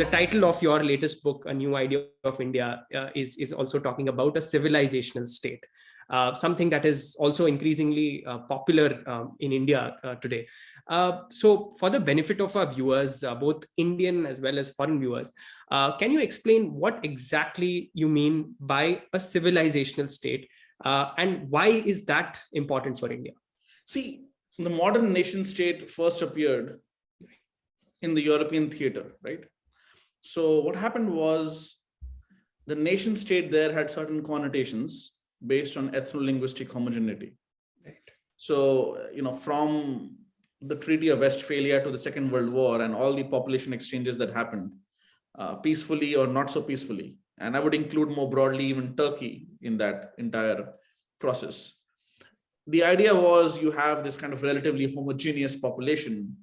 the title of your latest book, A New Idea of India, is also talking about a civilizational state, something that is also increasingly popular in India today. So for the benefit of our viewers, both Indian as well as foreign viewers, can you explain what exactly you mean by a civilizational state, and why is that important for India? See, the modern nation state first appeared in the European theater, right? So what happened was the nation state there had certain connotations based on ethno-linguistic homogeneity. Right. So, from the Treaty of Westphalia to the Second World War and all the population exchanges that happened, peacefully or not so peacefully, and I would include more broadly even Turkey in that entire process. The idea was you have this kind of relatively homogeneous population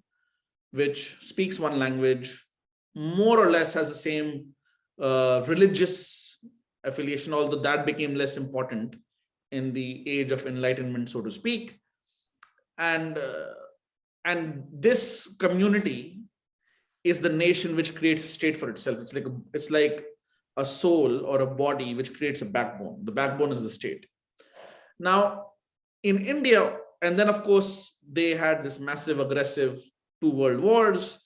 which speaks one language, more or less has the same religious affiliation, although that became less important in the age of enlightenment, so to speak. And this community is the nation which creates a state for itself. It's like a soul or a body which creates a backbone. The backbone is the state. Now, in India, and then of course, they had this massive, aggressive 2 world wars.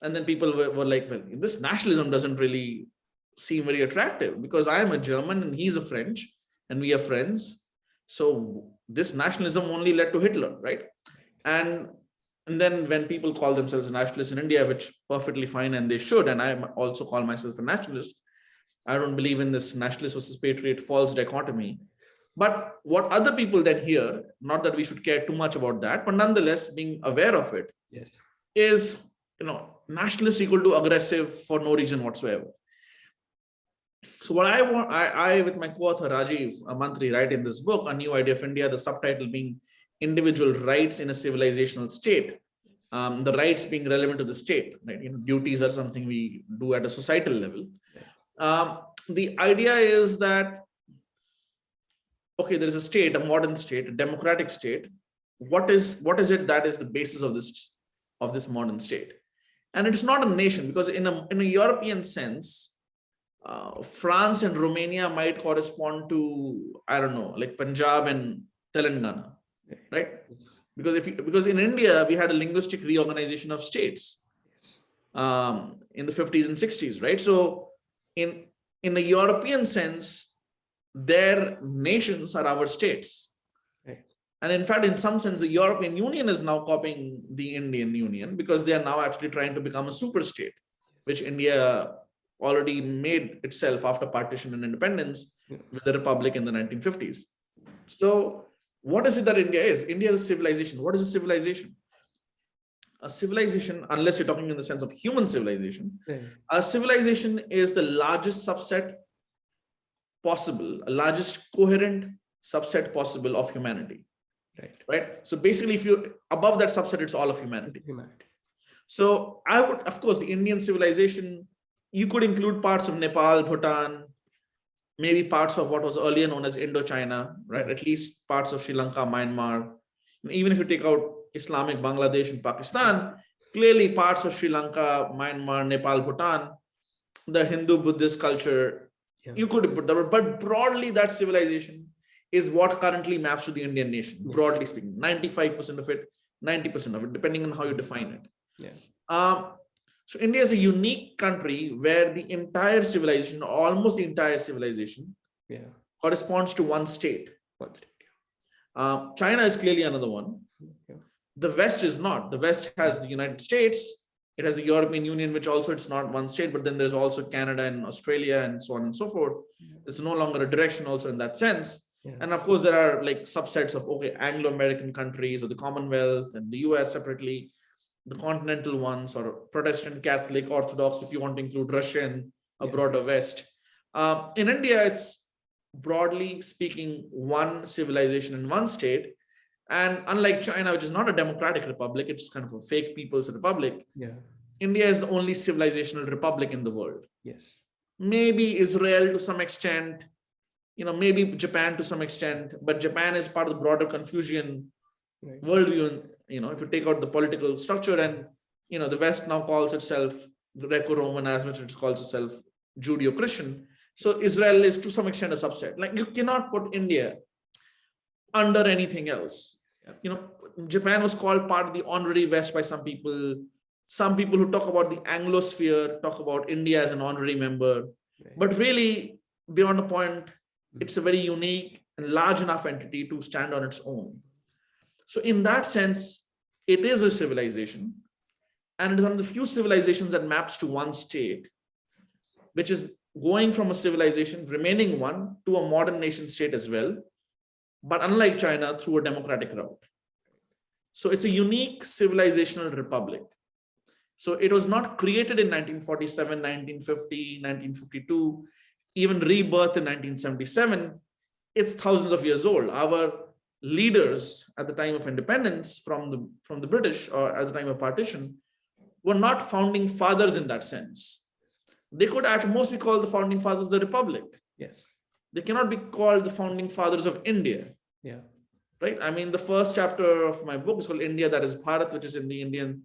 And then people were like, well, this nationalism doesn't really seem very attractive because I am a German and he's a French and we are friends. So this nationalism only led to Hitler, right? And then when people call themselves nationalists in India, which perfectly fine, and they should, and I also call myself a nationalist, I don't believe in this nationalist versus patriot false dichotomy. But what other people then hear, not that we should care too much about that, but nonetheless being aware of it, yes, is, nationalist equal to aggressive for no reason whatsoever. So what I want, I with my co-author Rajiv Mantri write in this book, A New Idea of India, the subtitle being Individual Rights in a Civilizational State, the rights being relevant to the state, right? Duties are something we do at a societal level. The idea is that, okay, there is a state, a modern state, a democratic state. What is it that is the basis of this modern state? And it's not a nation, because in a European sense, France and Romania might correspond to, I don't know, like Punjab and Telangana, right? Yes. Because in India, we had a linguistic reorganization of states in the 50s and 60s, right? So in a European sense, their nations are our states. And in fact, in some sense, the European Union is now copying the Indian Union because they are now actually trying to become a super state, which India already made itself after partition and independence with the Republic in the 1950s. So what is it that India is? India is a civilization. What is a civilization? A civilization, unless you're talking in the sense of human civilization, a civilization is the largest subset possible, a largest coherent subset possible of humanity. Right. So basically, if you're above that subset, it's all of humanity. So I would, of course, the Indian civilization, you could include parts of Nepal, Bhutan, maybe parts of what was earlier known as Indochina, right? At least parts of Sri Lanka, Myanmar. Even if you take out Islamic Bangladesh and Pakistan, clearly parts of Sri Lanka, Myanmar, Nepal, Bhutan, the Hindu Buddhist culture, you could put that, but broadly that civilization is what currently maps to the Indian nation, broadly speaking, 95% of it, 90% of it, depending on how you define it. So India is a unique country where the entire civilization, almost the entire civilization, corresponds to one state. China is clearly another one. The West is not. The West has the United States. It has the European Union, which also it's not one state, but then there's also Canada and Australia and so on and so forth. There's no longer a direction also in that sense. And of course, there are like subsets of, okay, Anglo-American countries or the Commonwealth and the US separately, the continental ones, or Protestant, Catholic, Orthodox, if you want to include Russian, a broader West. In India, it's broadly speaking one civilization in one state. And unlike China, which is not a democratic republic, it's kind of a fake people's republic. India is the only civilizational republic in the world. Maybe Israel to some extent, maybe Japan to some extent, but Japan is part of the broader Confucian worldview. If you take out the political structure, and the West now calls itself Greco-Roman, as much as it calls itself Judeo-Christian. So Israel is to some extent a subset. Like, you cannot put India under anything else. You know, Japan was called part of the honorary West by some people. Some people who talk about the Anglosphere talk about India as an honorary member. But really, beyond a point, it's a very unique and large enough entity to stand on its own. So in that sense, it is a civilization. And it is one of the few civilizations that maps to one state, which is going from a civilization, remaining one, to a modern nation state as well. But unlike China, through a democratic route. So it's a unique civilizational republic. So it was not created in 1947, 1950, 1952, even rebirth in 1977. It's thousands of years old. Our leaders at the time of independence from the British, or at the time of partition, were not founding fathers in that sense. They could at most be called the founding fathers of the republic. Yes. They cannot be called the founding fathers of India. Yeah. Right. I mean, the first chapter of my book is called India, that is Bharat, which is in the Indian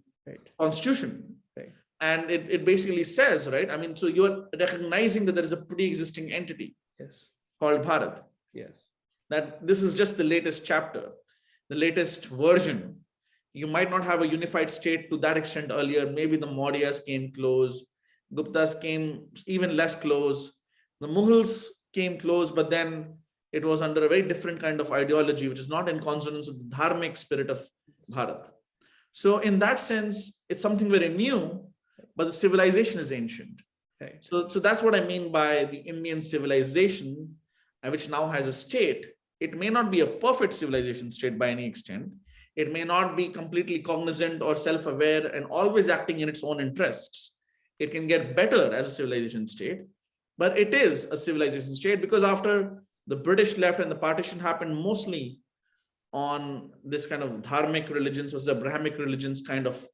constitution. Right. And it basically says, right, I mean, so you're recognizing that there is a pre-existing entity called Bharat. Yes. That this is just the latest chapter, the latest version. You might not have a unified state to that extent earlier. Maybe the Mauryas came close, Guptas came even less close, the Mughals came close, but then it was under a very different kind of ideology, which is not in consonance with the dharmic spirit of Bharat. So in that sense, it's something very new, but the civilization is ancient. Right. So that's what I mean by the Indian civilization, which now has a state. It may not be a perfect civilization state by any extent. It may not be completely cognizant or self-aware and always acting in its own interests. It can get better as a civilization state, but it is a civilization state because after the British left and the partition happened mostly on this kind of dharmic religions versus Abrahamic religions kind of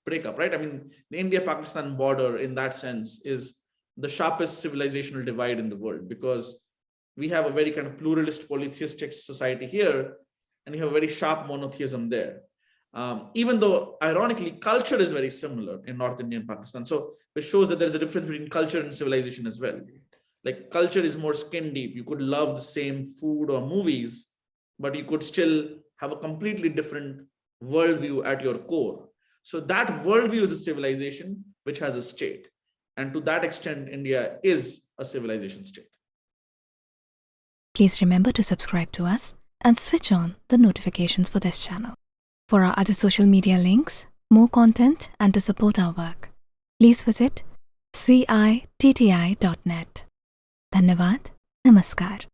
breakup, right? I mean, the India-Pakistan border in that sense is the sharpest civilizational divide in the world because we have a very kind of pluralist polytheistic society here and you have a very sharp monotheism there. Even though ironically, culture is very similar in North India and Pakistan. So it shows that there's a difference between culture and civilization as well. Like culture is more skin deep. You could love the same food or movies, but you could still have a completely different worldview at your core. So that worldview is a civilization which has a state. And to that extent, India is a civilization state. Please remember to subscribe to us and switch on the notifications for this channel. For our other social media links, more content, and to support our work, please visit citti.net. Dhanyavad. Namaskar.